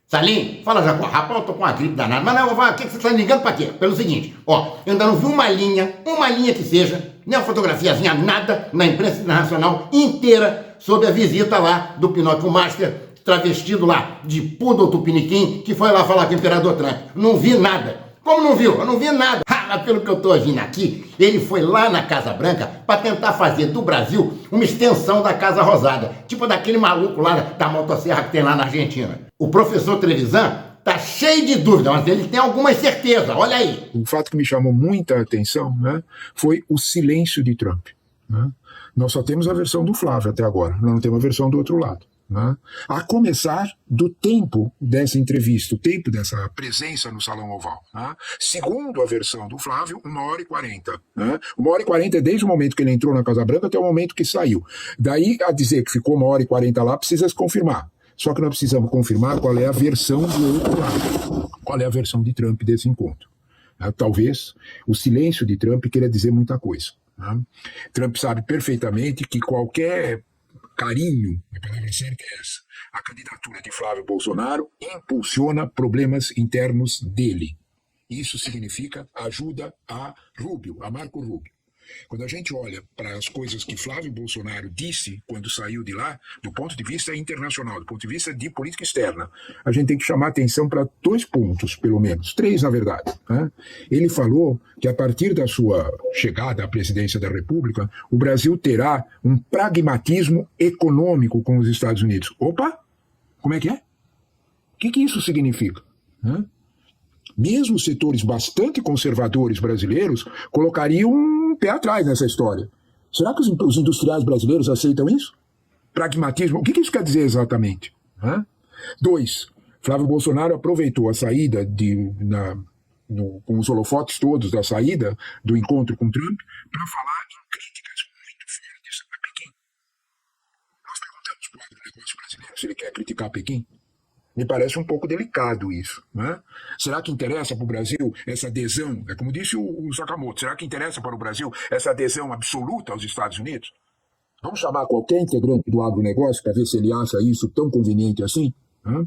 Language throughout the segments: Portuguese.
Salim, fala Jacó, rapaz, eu tô com uma gripe danada, mas não, o que você tá me ligando pra quê? Pelo seguinte, ó, eu ainda não vi uma linha que seja, nem uma fotografiazinha, nada, na imprensa internacional inteira sobre a visita lá do Pinóquio Master, travestido lá de Poodle Tupiniquim, que foi lá falar com o imperador Trump. Não vi nada. Como não viu? Eu não vi nada. Mas pelo que eu tô ouvindo aqui, ele foi lá na Casa Branca para tentar fazer do Brasil uma extensão da Casa Rosada, tipo daquele maluco lá da motosserra que tem lá na Argentina. O professor Trevisan tá cheio de dúvida, mas ele tem algumas certezas, olha aí. O fato que me chamou muita atenção, né, foi o silêncio de Trump. Né? Nós só temos a versão do Flávio até agora, nós não temos a versão do outro lado. Né? A começar do tempo dessa entrevista, o tempo dessa presença no Salão Oval. Né? Segundo a versão do Flávio, 1h40. Né? 1h40 é desde o momento que ele entrou na Casa Branca até o momento que saiu. Daí a dizer que ficou 1h40 lá, precisa se confirmar. Só que nós precisamos confirmar qual é a versão do outro lado. Qual é a versão de Trump desse encontro. Talvez o silêncio de Trump queira dizer muita coisa. Né? Trump sabe perfeitamente que qualquer carinho, a palavra certa é essa, a candidatura de Flávio Bolsonaro impulsiona problemas internos dele. Isso significa ajuda a Rubio, a Marco Rubio. Quando a gente olha para as coisas que Flávio Bolsonaro disse quando saiu de lá, do ponto de vista internacional, do ponto de vista de política externa, a gente tem que chamar atenção para 2 pontos, pelo menos, 3 na verdade. Né? Ele falou que a partir da sua chegada à presidência da República, o Brasil terá um pragmatismo econômico com os Estados Unidos. Opa! Como é que é? O que isso significa? Né? Mesmo setores bastante conservadores brasileiros colocariam um pé atrás nessa história. Será que os industriais brasileiros aceitam isso? Pragmatismo, o que isso quer dizer exatamente? 2, Flávio Bolsonaro aproveitou a saída com os holofotes todos da saída do encontro com Trump para falar de críticas muito fortes a Pequim. Nós perguntamos para o agronegócio brasileiro se ele quer criticar Pequim. Me parece um pouco delicado isso. Né? Será que interessa para o Brasil essa adesão? É como disse o Sakamoto, será que interessa para o Brasil essa adesão absoluta aos Estados Unidos? Vamos chamar qualquer integrante do agronegócio para ver se ele acha isso tão conveniente assim? Né?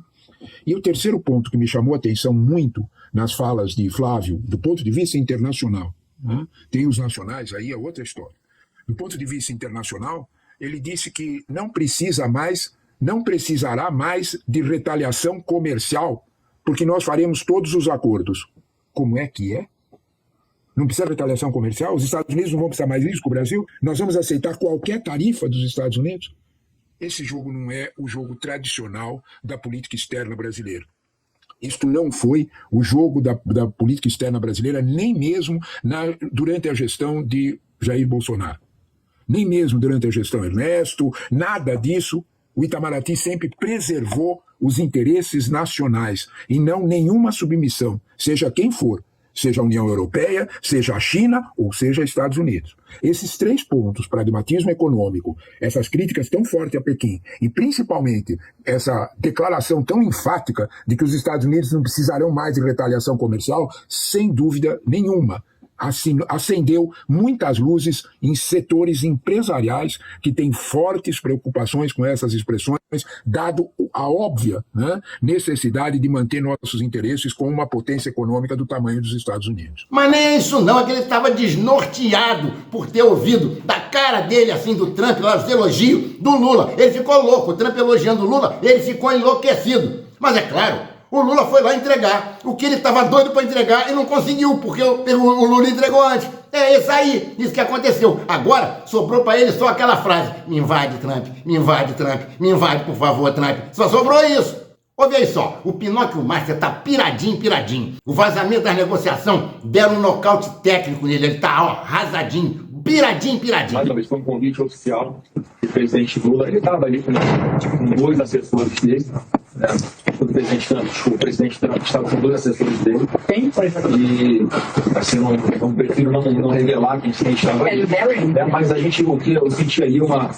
E o terceiro ponto que me chamou a atenção muito nas falas de Flávio, do ponto de vista internacional, né? Tem os nacionais, aí é outra história. Do ponto de vista internacional, ele disse que não precisará mais de retaliação comercial, porque nós faremos todos os acordos. Como é que é? Não precisa de retaliação comercial? Os Estados Unidos não vão precisar mais disso com o Brasil? Nós vamos aceitar qualquer tarifa dos Estados Unidos? Esse jogo não é o jogo tradicional da política externa brasileira. Isto não foi o jogo da política externa brasileira, nem mesmo durante a gestão de Jair Bolsonaro. Nem mesmo durante a gestão Ernesto, nada disso. O Itamaraty sempre preservou os interesses nacionais e não nenhuma submissão, seja quem for, seja a União Europeia, seja a China ou seja Estados Unidos. Esses 3 pontos, pragmatismo econômico, essas críticas tão fortes a Pequim e principalmente essa declaração tão enfática de que os Estados Unidos não precisarão mais de retaliação comercial, sem dúvida nenhuma, acendeu muitas luzes em setores empresariais que têm fortes preocupações com essas expressões, dado a óbvia, né, necessidade de manter nossos interesses com uma potência econômica do tamanho dos Estados Unidos. Mas nem é isso não, é que ele estava desnorteado por ter ouvido da cara dele, assim, do Trump, lá, os elogios do Lula. Ele ficou louco, o Trump elogiando o Lula, ele ficou enlouquecido. Mas é claro, o Lula foi lá entregar o que ele estava doido para entregar e não conseguiu, porque o Lula entregou antes. É isso aí, isso que aconteceu. Agora, sobrou para ele só aquela frase: me invade, Trump, me invade, Trump, me invade, por favor, Trump. Só sobrou isso. Ouve aí só, o Pinóquio Master tá piradinho. O vazamento da negociação deram um nocaute técnico nele, ele tá, ó, rasadinho, piradinho. Mais uma vez, foi um convite oficial do presidente Lula, ele estava ali com 2 assessores dele, né? O presidente Trump estava com 2 assessores dele. E assim, não prefiro não revelar quem estava ali. Mas a gente, eu senti ali uma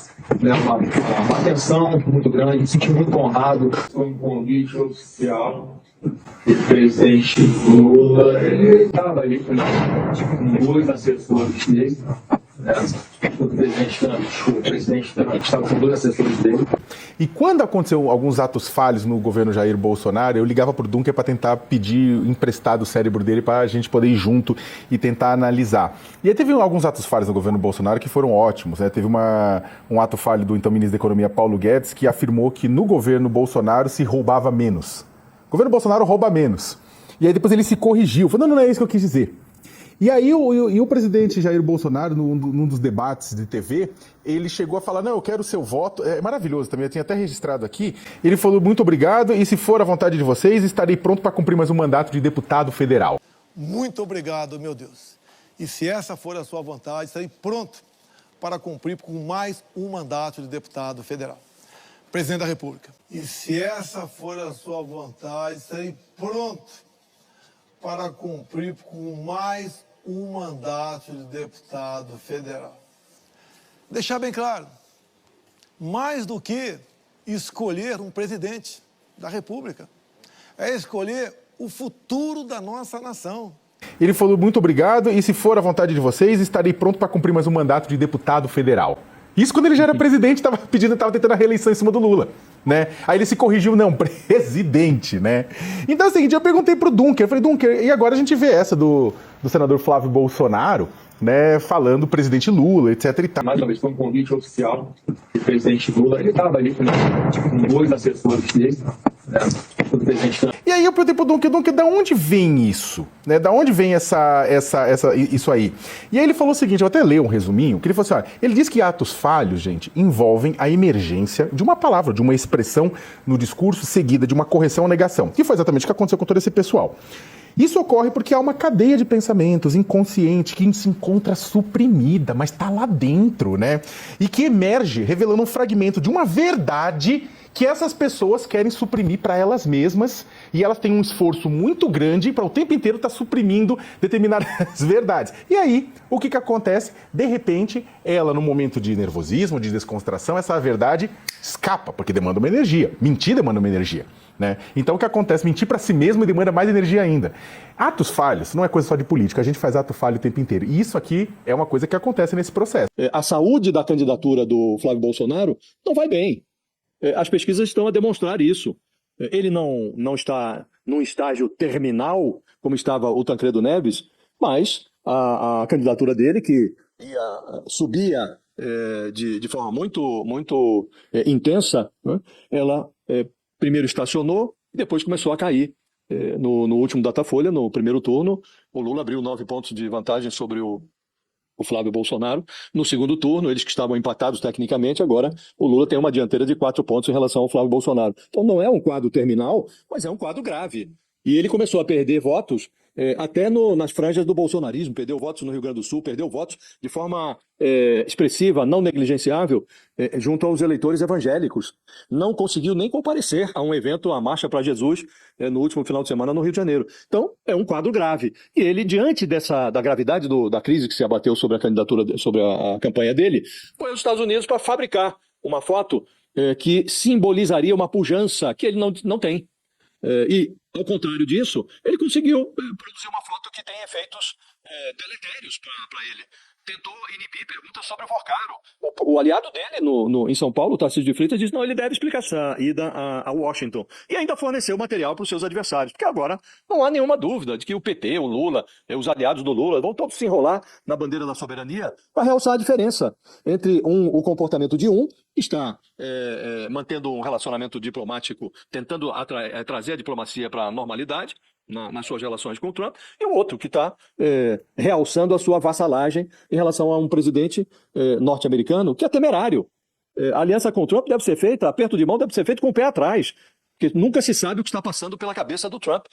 tensão muito grande, me senti muito honrado. Foi um convite oficial do presidente Lula, ele estava ali com 2 assessores dele. né? O presidente Trump estava com 2 assessores dele. E quando aconteceu alguns atos falhos no governo Jair Bolsonaro, eu ligava pro Dunker para tentar pedir emprestado o cérebro dele para a gente poder ir junto e tentar analisar. E aí teve alguns atos falhos no governo Bolsonaro que foram ótimos, né? Teve um ato falho do então ministro da Economia, Paulo Guedes, que afirmou que no governo Bolsonaro se roubava menos. O governo Bolsonaro rouba menos. E aí depois ele se corrigiu, falou, não é isso que eu quis dizer. E aí o presidente Jair Bolsonaro, num dos debates de TV, ele chegou a falar, não, eu quero o seu voto. É maravilhoso também, eu tinha até registrado aqui. Ele falou, muito obrigado, e se for a vontade de vocês, estarei pronto para cumprir mais um mandato de deputado federal. Muito obrigado, meu Deus. E se essa for a sua vontade, estarei pronto para cumprir com mais um mandato de deputado federal. Presidente da República. E se essa for a sua vontade, estarei pronto para cumprir com mais um mandato de deputado federal. Deixar bem claro, mais do que escolher um presidente da República, é escolher o futuro da nossa nação. Ele falou, muito obrigado, e se for a vontade de vocês, estarei pronto para cumprir mais um mandato de deputado federal. Isso quando ele já era presidente, estava tentando a reeleição em cima do Lula, né? Aí ele se corrigiu, não, presidente, né? Então é o seguinte, eu perguntei pro Dunker, eu falei, Dunker, e agora a gente vê essa do senador Flávio Bolsonaro, né, falando presidente Lula, etc e tal. Mais uma vez, foi um convite oficial do presidente Lula. Ele estava ali com 2 assessores dele, né? O presidente Trump. E aí eu perguntei pro Dunker, da onde vem isso? Né? Da onde vem isso aí? E aí ele falou o seguinte, eu até ler um resuminho, que ele falou assim, olha, ele diz que atos falhos, gente, envolvem a emergência de uma palavra, de uma expressão no discurso seguida de uma correção ou negação, que foi exatamente o que aconteceu com todo esse pessoal. Isso ocorre porque há uma cadeia de pensamentos inconsciente que se encontra suprimida, mas está lá dentro, né? E que emerge revelando um fragmento de uma verdade que essas pessoas querem suprimir para elas mesmas, e elas têm um esforço muito grande para o tempo inteiro estar suprimindo determinadas verdades. E aí, o que acontece? De repente, ela, no momento de nervosismo, de descontração, essa verdade escapa, porque demanda uma energia. Mentir demanda uma energia. Né? Então o que acontece? Mentir para si mesmo demanda mais energia ainda. Atos falhos não é coisa só de política, a gente faz ato falho o tempo inteiro. E isso aqui é uma coisa que acontece nesse processo. A saúde da candidatura do Flávio Bolsonaro não vai bem. As pesquisas estão a demonstrar isso. Ele não está num estágio terminal, como estava o Tancredo Neves, mas a candidatura dele, que subia de forma muito intensa, né? Ela primeiro estacionou e depois começou a cair. No último Datafolha, no primeiro turno, o Lula abriu 9 pontos de vantagem sobre o Flávio Bolsonaro. No segundo turno, eles que estavam empatados tecnicamente, agora o Lula tem uma dianteira de 4 pontos em relação ao Flávio Bolsonaro. Então não é um quadro terminal, mas é um quadro grave. E ele começou a perder votos até nas franjas do bolsonarismo, perdeu votos no Rio Grande do Sul, perdeu votos de forma expressiva, não negligenciável, junto aos eleitores evangélicos. Não conseguiu nem comparecer a um evento, a Marcha para Jesus, no último final de semana no Rio de Janeiro. Então, é um quadro grave. E ele, diante da gravidade da crise que se abateu sobre a candidatura, sobre a campanha dele, foi aos Estados Unidos para fabricar uma foto que simbolizaria uma pujança que ele não tem. E, ao contrário disso, ele conseguiu produzir uma foto que tem efeitos deletérios para ele. Tentou inibir perguntas sobre o Forcaro. O aliado dele em São Paulo, o Tarcísio de Freitas, disse não, ele deve explicar essa ida a Washington. E ainda forneceu material para os seus adversários. Porque agora não há nenhuma dúvida de que o PT, o Lula, os aliados do Lula vão todos se enrolar na bandeira da soberania para realçar a diferença entre o comportamento de que está mantendo um relacionamento diplomático, tentando trazer a diplomacia para a normalidade, nas suas relações com o Trump, e o outro que está realçando a sua vassalagem em relação a um presidente norte-americano que é temerário. A aliança com o Trump deve ser feita, aperto de mão deve ser feito com o pé atrás, porque nunca se sabe o que está passando pela cabeça do Trump.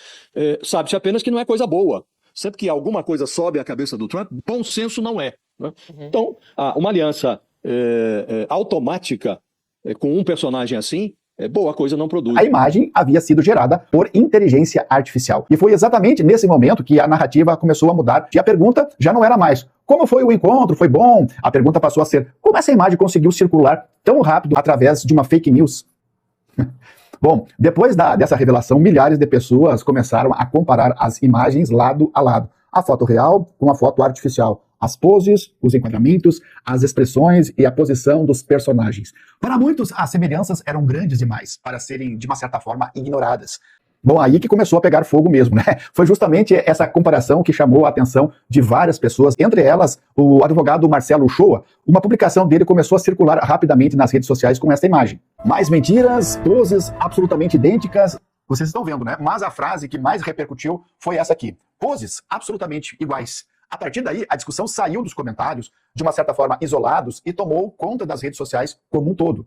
Sabe-se apenas que não é coisa boa. Sempre que alguma coisa sobe à cabeça do Trump, bom senso não é. Né? Então, uma aliança automática com um personagem assim, boa coisa não produz. A imagem havia sido gerada por inteligência artificial. E foi exatamente nesse momento que a narrativa começou a mudar. E a pergunta já não era mais como foi o encontro, foi bom? A pergunta passou a ser como essa imagem conseguiu circular tão rápido através de uma fake news? Bom, depois dessa revelação, milhares de pessoas começaram a comparar as imagens lado a lado. A foto real com a foto artificial. as poses, os enquadramentos, as expressões e a posição dos personagens. Para muitos, as semelhanças eram grandes demais para serem, de uma certa forma, ignoradas. Bom, aí que começou a pegar fogo mesmo, né? Foi justamente essa comparação que chamou a atenção de várias pessoas, entre elas o advogado Marcelo Uchoa. Uma publicação dele começou a circular rapidamente nas redes sociais com esta imagem. Mais mentiras, poses absolutamente idênticas. Vocês estão vendo, né? Mas a frase que mais repercutiu foi essa aqui. Poses absolutamente iguais. A partir daí, a discussão saiu dos comentários, de uma certa forma isolados, e tomou conta das redes sociais como um todo.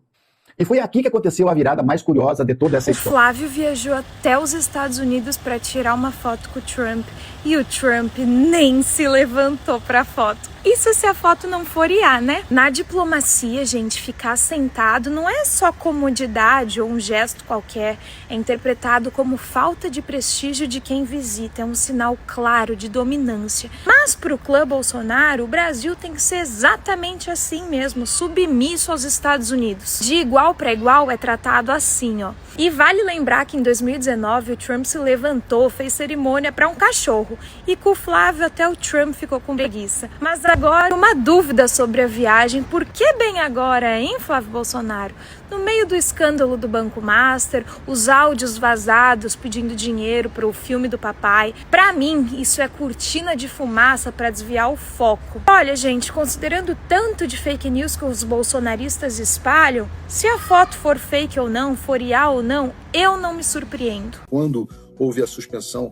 E foi aqui que aconteceu a virada mais curiosa de toda essa história. O Flávio viajou até os Estados Unidos para tirar uma foto com o Trump e o Trump nem se levantou para a foto. Isso se a foto não for IA, né? Na diplomacia, gente, ficar sentado não é só comodidade ou um gesto qualquer. É interpretado como falta de prestígio de quem visita. É um sinal claro de dominância. Mas para o clã Bolsonaro, o Brasil tem que ser exatamente assim mesmo, submisso aos Estados Unidos. De igual para igual é tratado assim, ó. E vale lembrar que em 2019 o Trump se levantou, fez cerimônia para um cachorro. E com o Flávio até o Trump ficou com preguiça. Mas agora, uma dúvida sobre a viagem. Por que bem agora, hein, Flávio Bolsonaro? No meio do escândalo do Banco Master, os áudios vazados pedindo dinheiro para o filme do papai. Para mim, isso é cortina de fumaça para desviar o foco. Olha, gente, considerando tanto de fake news que os bolsonaristas espalham, se a foto for fake ou não, for IA ou não, eu não me surpreendo. Quando houve a suspensão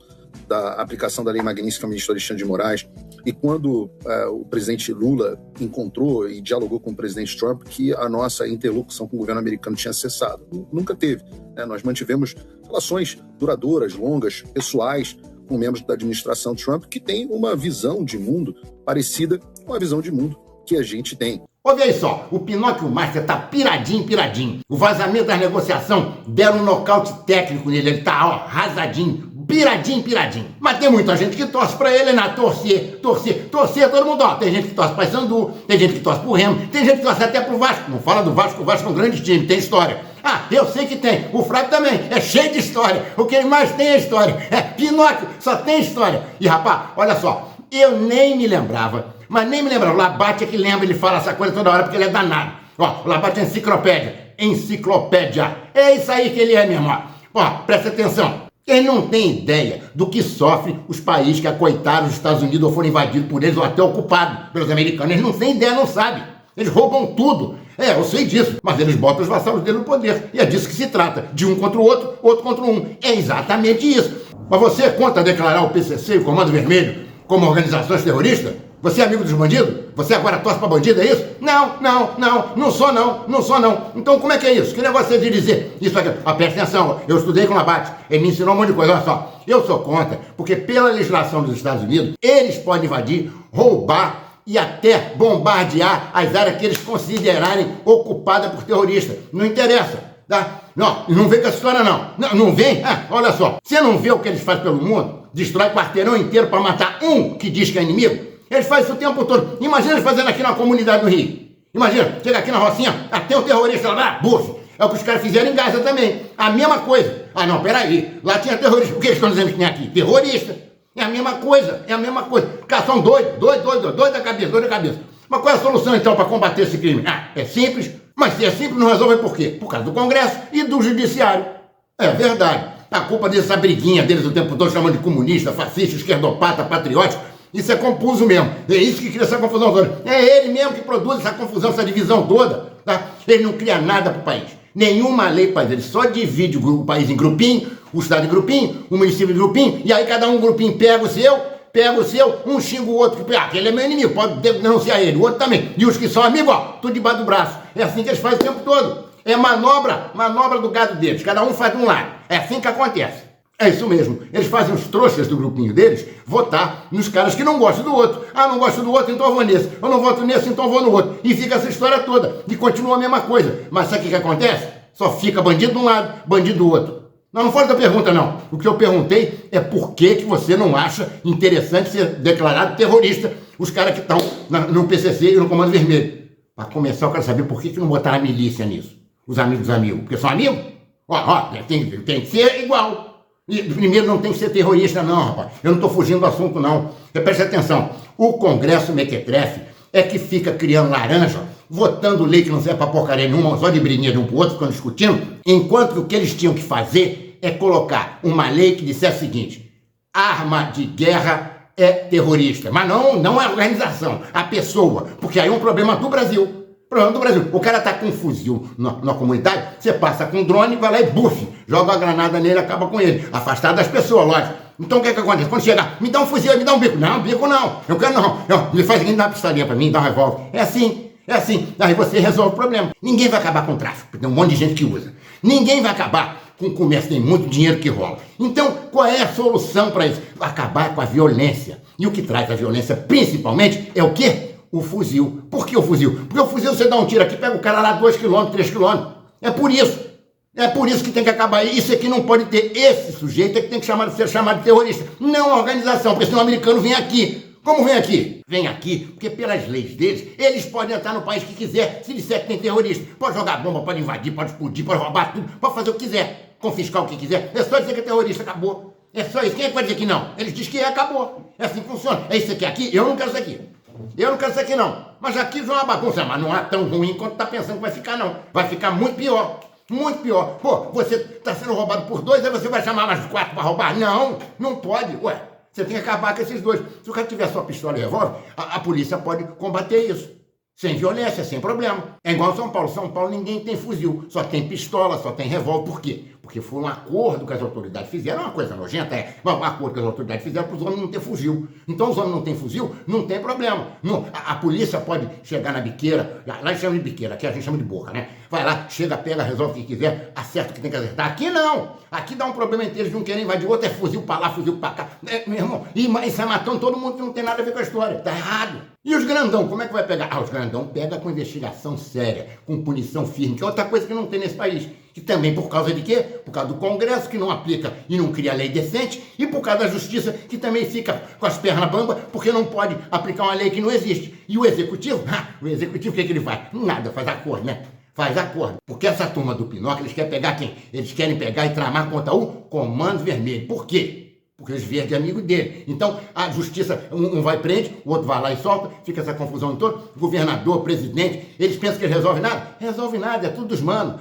da aplicação da Lei Magnífica ao ministro Alexandre de Moraes, e quando o presidente Lula encontrou e dialogou com o presidente Trump que a nossa interlocução com o governo americano tinha cessado. Nunca teve, né? Nós mantivemos relações duradouras, longas, pessoais, com membros da administração Trump que tem uma visão de mundo parecida com a visão de mundo que a gente tem. Ouve aí só, o Pinóquio Master tá piradinho. O vazamento da negociação deram um nocaute técnico nele, ele tá, ó, rasadinho. Piradinho. Mas tem muita gente que torce pra ele, né? Torcer, todo mundo, ó. Tem gente que torce pra Paysandu, tem gente que torce pro Remo, tem gente que torce até pro Vasco. Não fala do Vasco, o Vasco é um grande time, tem história. Ah, eu sei que tem. O Flávio também, é cheio de história. O que ele mais tem é história. É, Pinóquio, só tem história. E, rapaz, olha só, eu nem me lembrava, o Labate é que lembra, ele fala essa coisa toda hora porque ele é danado. Ó, o Labate é enciclopédia. É isso aí que ele é mesmo, ó. Ó, presta atenção. Eles não têm ideia do que sofrem os países que acoitaram os Estados Unidos ou foram invadidos por eles ou até ocupados pelos americanos. Eles não têm ideia, não sabem. Eles roubam tudo. É, eu sei disso, mas eles botam os vassalos dele no poder. E é disso que se trata. De um contra o outro, outro contra um. É exatamente isso. Mas você é contra declarar o PCC e o Comando Vermelho como organizações terroristas? Você é amigo dos bandidos? Você agora torce pra bandido, é isso? Não sou não. Então como é que é isso? Que negócio é de dizer isso aqui? Ah, presta atenção, eu estudei com o Labate, ele me ensinou um monte de coisa, olha só. Eu sou contra, porque pela legislação dos Estados Unidos, eles podem invadir, roubar e até bombardear as áreas que eles considerarem ocupadas por terroristas. Não interessa, tá? Não vem com essa história não vem? Ah, olha só, você não vê o que eles fazem pelo mundo? Destrói quarteirão inteiro para matar um que diz que é inimigo? Eles fazem isso o tempo todo. Imagina eles fazendo aqui na comunidade do Rio. Imagina, chega aqui na Rocinha, até o terrorista lá, buf. É o que os caras fizeram em Gaza também. A mesma coisa. Ah, não, peraí. Lá tinha terrorista. O que eles estão dizendo que tem aqui? Terrorista. É a mesma coisa. Os caras são doidos da cabeça. Mas qual é a solução, então, para combater esse crime? Ah, é simples. Mas se é simples, não resolve por quê? Por causa do Congresso e do Judiciário. É verdade. A culpa dessa briguinha deles o tempo todo chamando de comunista, fascista, esquerdopata, patriótico. Isso é confuso mesmo. É isso que cria essa confusão toda. É ele mesmo que produz essa confusão, essa divisão toda. Tá? Ele não cria nada para o país. Nenhuma lei faz. Ele só divide o país em grupinho, o estado em grupinho, o município em grupinho, e aí cada um grupinho pega o seu, um xinga o outro. Aquele é meu inimigo, pode denunciar ele, o outro também. E os que são amigos, ó, tudo debaixo do braço. É assim que eles fazem o tempo todo. É manobra do gado deles. Cada um faz de um lado. É assim que acontece. É isso mesmo. Eles fazem os trouxas do grupinho deles votar nos caras que não gostam do outro. Ah, não gosto do outro, então eu vou nesse. Eu não voto nesse, então eu vou no outro. E fica essa história toda. E continua a mesma coisa. Mas sabe o que acontece? Só fica bandido de um lado, bandido do outro. Não fora da pergunta, não. O que eu perguntei é por que você não acha interessante ser declarado terrorista os caras que estão no PCC e no Comando Vermelho. Para começar, eu quero saber por que não botaram a milícia nisso. Os amigos dos amigos. Porque são amigos? Tem que ser igual. E, primeiro, não tem que ser terrorista, não, rapaz. Eu não estou fugindo do assunto, não. Você preste atenção. O Congresso Mequetrefe é que fica criando laranja, votando lei que não serve pra porcaria nenhuma, só de briguinha de um pro outro, ficando discutindo, enquanto que o que eles tinham que fazer é colocar uma lei que dissesse o seguinte: arma de guerra é terrorista. Mas não é a organização, a pessoa. Porque aí é um problema do Brasil. Problema do Brasil. O cara tá com um fuzil na comunidade, você passa com um drone, vai lá e bufe, joga a granada nele, acaba com ele. Afastado das pessoas, lógico. Então o que acontece? Quando chegar, me dá um fuzil, me dá um bico. Não, bico não. Eu quero não. Me faz seguinte, dá uma pistolinha pra mim, dá um revólver. É assim. Aí você resolve o problema. Ninguém vai acabar com o tráfico, tem um monte de gente que usa. Ninguém vai acabar com o comércio, tem muito dinheiro que rola. Então, qual é a solução para isso? Acabar com a violência. E o que traz a violência, principalmente, é o quê? O fuzil. Por que o fuzil? Porque o fuzil você dá um tiro aqui, pega o cara lá 2 km, 3 km. É por isso. É por isso que tem que acabar. Isso aqui não pode ter. Esse sujeito é que tem que ser chamado de terrorista. Não a organização, porque senão o americano vem aqui. Como vem aqui? Vem aqui porque pelas leis deles, eles podem entrar no país que quiser, se disser que tem terrorista. Pode jogar bomba, pode invadir, pode explodir, pode roubar tudo, pode fazer o que quiser, confiscar o que quiser. É só dizer que é terrorista, acabou. É só isso. Quem é que vai dizer que não? Eles dizem que é, acabou. É assim que funciona. É isso aqui, aqui, eu não quero isso aqui. Eu não quero isso aqui não. Mas aqui já é uma bagunça, mas não é tão ruim quanto tá pensando que vai ficar não. Vai ficar muito pior. Muito pior. Pô, você tá sendo roubado por 2, aí você vai chamar mais 4 para roubar? Não, não pode. Ué, você tem que acabar com esses 2. Se o cara tiver sua pistola e revólver, a polícia pode combater isso. Sem violência, sem problema. É igual São Paulo. São Paulo ninguém tem fuzil. Só tem pistola, só tem revólver. Por quê? Porque foi um acordo que as autoridades fizeram. É uma coisa nojenta, mas um acordo que as autoridades fizeram para os homens não ter fuzil. Então os homens não têm fuzil, não tem problema. A polícia pode chegar na biqueira, lá eles chamam de biqueira, aqui a gente chama de boca, né? Vai lá, chega, pega, resolve o que quiser, acerta o que tem que acertar. Aqui não! Aqui dá um problema inteiro, eles não querem invadir, outro é fuzil para lá, fuzil para cá. Meu irmão, e sai matando todo mundo que não tem nada a ver com a história. Tá errado. E os grandão, como é que vai pegar? Os grandão pega com investigação séria, com punição firme, que é outra coisa que não tem nesse país. Que também por causa de quê? Por causa do Congresso, que não aplica e não cria lei decente, e por causa da Justiça, que também fica com as pernas bambas, porque não pode aplicar uma lei que não existe. E o Executivo? O Executivo, o que ele faz? Nada, faz acordo, né? Faz acordo. Porque essa turma do Pinóquio, eles querem pegar quem? Eles querem pegar e tramar contra o Comando Vermelho. Por quê? Porque os verdes é amigo dele. Então, a justiça, um vai e prende, o outro vai lá e solta, fica essa confusão toda. Governador, presidente, eles pensam que eles resolvem nada? Resolve nada, é tudo dos manos,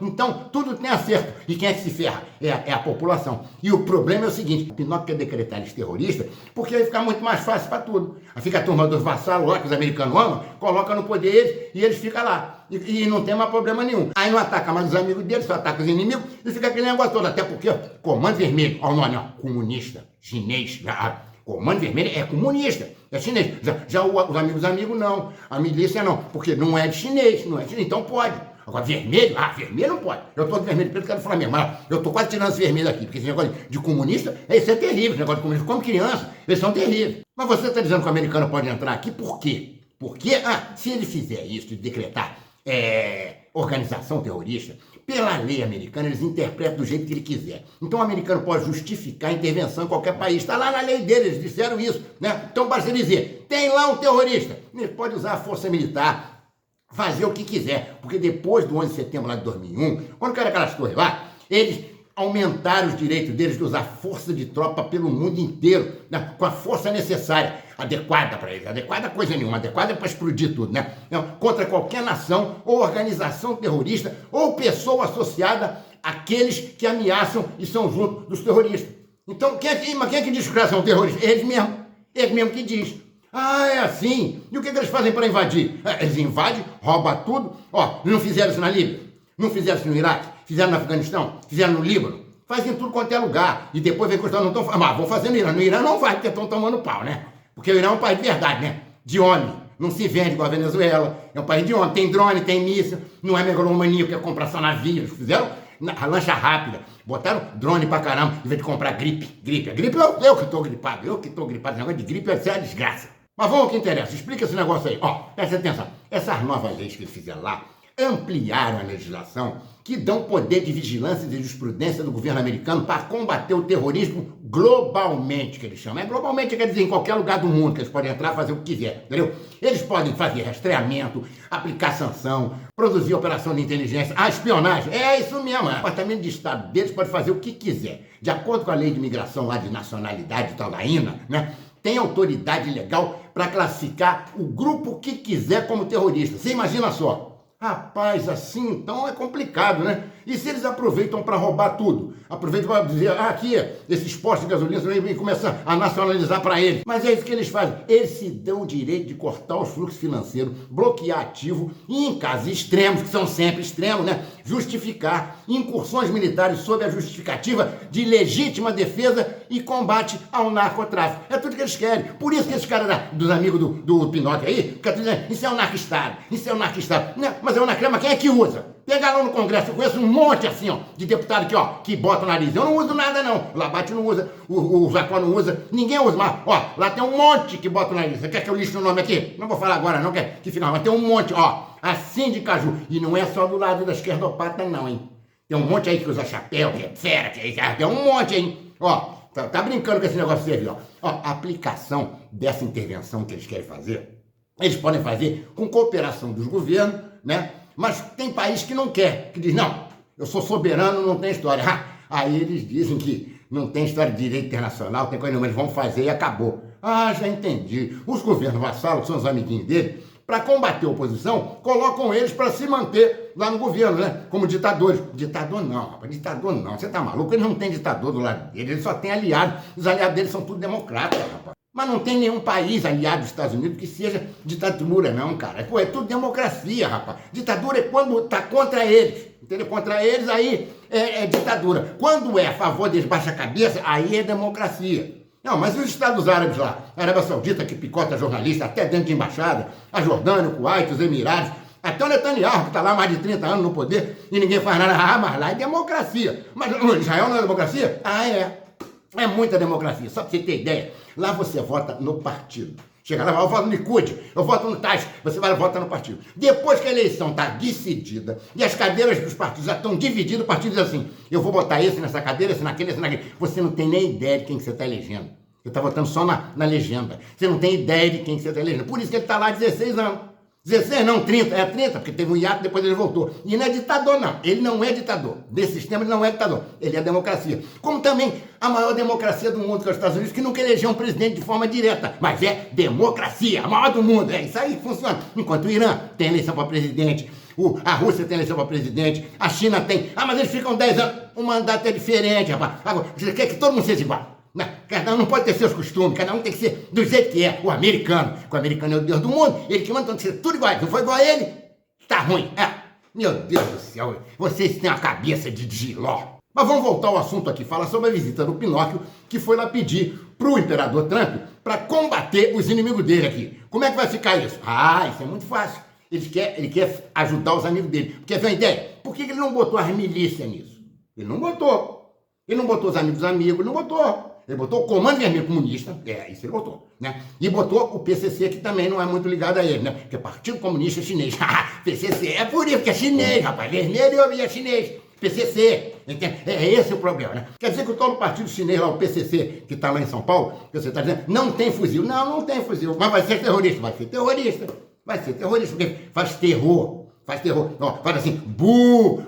Então, tudo tem acerto. E quem é que se ferra? É a população. E o problema é o seguinte, o Pinóquio quer decretar eles terroristas, porque aí fica muito mais fácil para tudo. Aí fica a turma dos vassalos lá, que os americanos amam, coloca no poder eles e eles ficam lá. E não tem mais problema nenhum. Aí não ataca mais os amigos deles, só ataca os inimigos e fica aquele negócio todo. Até porque, Comando Vermelho, olha o nome, comunista, chinês. Comando Vermelho é comunista, é chinês. Já os amigos não. A milícia não, porque não é de chinês, então pode. Agora, vermelho? Vermelho não pode. Eu tô de vermelho preto, quero do Flamengo, mas eu tô quase tirando esse vermelho aqui, porque esse negócio de comunista, isso é terrível, esse negócio de comunista. Como criança, eles são terríveis. Mas você está dizendo que o americano pode entrar aqui, por quê? Porque, se ele fizer isso, de decretar organização terrorista, pela lei americana, eles interpretam do jeito que ele quiser. Então o americano pode justificar a intervenção em qualquer país. Está lá na lei deles, eles disseram isso, né? Então basta dizer, tem lá um terrorista. Ele pode usar a força militar, fazer o que quiser. Porque depois do 11 de setembro lá de 2001, quando caiu aquelas torres lá, eles aumentaram os direitos deles de usar força de tropa pelo mundo inteiro, né? Com a força necessária, adequada para eles. Adequada coisa nenhuma, adequada para explodir tudo, né? Contra qualquer nação ou organização terrorista ou pessoa associada àqueles que ameaçam e são junto dos terroristas. Então, quem é que diz que são terroristas? Eles mesmo que diz. É assim. E o que eles fazem para invadir? Eles invadem, roubam tudo. Não fizeram isso na Líbia, não fizeram isso no Iraque, fizeram no Afeganistão, fizeram no Líbano, fazem tudo quanto é lugar. E depois vem que os não estão falando, vão fazer no Irã. No Irã não vai, porque estão tomando pau, né? Porque o Irã é um país de verdade, né? De homem. Não se vende igual a Venezuela. É um país de homem. Tem drone, tem míssil. Não é megalomania, quer comprar só navios. Fizeram a lancha rápida. Botaram drone pra caramba, em vez de comprar gripe. A gripe eu que tô gripado. Esse negócio de gripe é uma desgraça. Mas vamos ao que interessa. Explica esse negócio aí. Presta atenção. Essas novas leis que eles fizeram lá ampliaram a legislação que dão poder de vigilância e de jurisprudência do governo americano para combater o terrorismo globalmente, que eles chamam. Globalmente quer dizer em qualquer lugar do mundo, que eles podem entrar e fazer o que quiser, entendeu? Eles podem fazer rastreamento, aplicar sanção, produzir operação de inteligência, a espionagem, é isso mesmo. O Departamento de Estado deles pode fazer o que quiser. De acordo com a lei de imigração lá de nacionalidade e tal, da INA, né? Tem autoridade legal para classificar o grupo que quiser como terrorista. Você imagina só. Rapaz, assim então é complicado, né? E se eles aproveitam para roubar tudo? Aproveitam para dizer, aqui, esses postos de gasolina, e começam a nacionalizar para eles. Mas é isso que eles fazem. Eles se dão o direito de cortar os fluxos financeiros, bloquear ativo e, em casos extremos, que são sempre extremos, né? Justificar incursões militares sob a justificativa de legítima defesa e combate ao narcotráfico. É tudo que eles querem. Por isso que esses caras dos amigos do Pinóquio aí, ficam dizendo, isso é um narco-estado, isso é um narco-estado. Não, mas é um narco, mas quem é que usa? Pega lá no Congresso, eu conheço um monte assim, ó, de deputado aqui, ó, que bota o nariz. Eu não uso nada, não. O Labate não usa, o Zacó não usa, ninguém usa. Mas, ó, lá tem um monte que bota o nariz. Você quer que eu liste o nome aqui? Não vou falar agora, não, que fica, mas tem um monte, ó, assim de caju. E não é só do lado da esquerdopata, não, hein. Tem um monte aí que usa chapéu, que é fera, tem um monte, hein. Ó, tá brincando com esse negócio aí, ó. Ó, a aplicação dessa intervenção que eles querem fazer, eles podem fazer com cooperação dos governos, né? Mas tem país que não quer, que diz, não, eu sou soberano, não tem história. Aí eles dizem que não tem história de direito internacional, tem coisa nenhuma, eles vão fazer e acabou. Já entendi. Os governos vassalos, que são os amiguinhos dele, para combater a oposição, colocam eles para se manter lá no governo, né? Como ditadores. Ditador não, rapaz, ditador não. Você tá maluco? Eles não têm ditador do lado dele, eles só têm aliados. Os aliados deles são tudo democratas, rapaz. Mas não tem nenhum país aliado dos Estados Unidos que seja ditadura, não, cara. Pô, é tudo democracia, rapaz. Ditadura é quando tá contra eles, entendeu? Contra eles, aí é ditadura. Quando é a favor deles, baixa a cabeça, aí é democracia. Não, mas os Estados Árabes lá, a Arábia Saudita que picota jornalista até dentro de embaixada, a Jordânia, o Kuwait, os Emirados, até o Netanyahu, que está lá há mais de 30 anos no poder e ninguém faz nada. Mas lá é democracia. Mas Israel não é democracia? É. É muita democracia. Só para você ter ideia, lá você vota no partido. Chega lá, eu voto no Likud, eu voto no Tais, você vai votar no partido. Depois que a eleição está decidida e as cadeiras dos partidos já estão divididas, o partido diz assim, eu vou botar esse nessa cadeira, esse naquele, esse naquele. Você não tem nem ideia de quem que você está elegendo. Você está votando só na legenda. Você não tem ideia de quem que você está elegendo. Por isso que ele está lá há 16 anos. 16 não, 30, é 30, porque teve um hiato, depois ele voltou. E não é ditador, não. Ele não é ditador. Desse sistema, ele não é ditador. Ele é democracia. Como também a maior democracia do mundo, que é os Estados Unidos, que nunca elegeu um presidente de forma direta. Mas é democracia, a maior do mundo. É isso aí que funciona. Enquanto o Irã tem eleição para presidente, a Rússia tem eleição para presidente, a China tem. Mas eles ficam 10 anos. O mandato é diferente, rapaz. Agora, você quer que todo mundo seja igual? Não, cada um não pode ter seus costumes, cada um tem que ser do jeito que é. O americano é o Deus do mundo, ele que manda, tem que ser tudo igual. Não foi igual a ele, tá ruim. Meu Deus do céu, vocês têm a cabeça de giló. Mas vamos voltar ao assunto aqui, falar sobre a visita do Pinóquio, que foi lá pedir pro imperador Trump para combater os inimigos dele aqui. Como é que vai ficar isso? Isso é muito fácil. Ele quer ajudar os amigos dele. Quer ver uma ideia? Por que ele não botou as milícias nisso? Ele não botou. Ele não botou os amigos, ele não botou. Ele botou o Comando Vermelho Comunista, isso ele botou, né? E botou o PCC, que também não é muito ligado a ele, né? Que é Partido Comunista Chinês. PCC, é por isso que é chinês, rapaz. Vermelho e é chinês. PCC, entende? É esse o problema, né? Quer dizer que o tal do partido chinês lá, o PCC, que está lá em São Paulo, que você está dizendo, não tem fuzil. Não tem fuzil, mas vai ser terrorista. Vai ser terrorista, porque faz terror. Ó, faz assim, bu,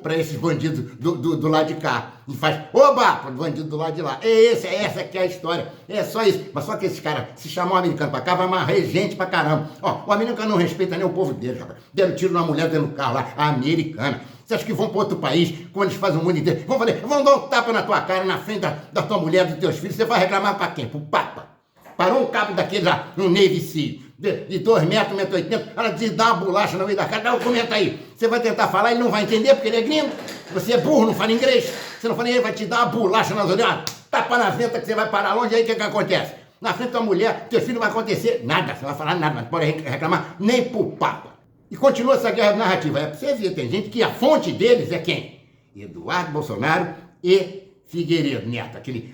para esses bandidos do lado de cá. E faz, oba, para o bandido do lado de lá. Essa que é a história. É só isso. Mas só que esses caras, se chamar o americano para cá, vai amarrar gente pra caramba. Ó, o americano não respeita nem o povo dele, rapaz. Deram tiro na mulher dentro do carro lá, a americana. Você acha que vão para outro país, como eles fazem o mundo inteiro? Vão dar um tapa na tua cara, na frente da tua mulher, dos teus filhos. Você vai reclamar para quem? Pro Papa. Parou um cabo daquele lá, no Navy Seal. De 2 metros, 1,80 m, ela diz, dá uma bolacha no meio da cara, dá um comenta aí. Você vai tentar falar, ele não vai entender, porque ele é gringo. Você é burro, não fala inglês. Você não fala inglês, ele vai te dar uma bolacha nas orelhas, tapa na venta que você vai parar longe, aí o que acontece? Na frente da mulher, teu filho não vai acontecer nada, você não vai falar nada, mas não pode reclamar nem pro Papa. E continua essa guerra narrativa. É pra você ver, tem gente que a fonte deles é quem? Eduardo Bolsonaro e Figueiredo Neto, aquele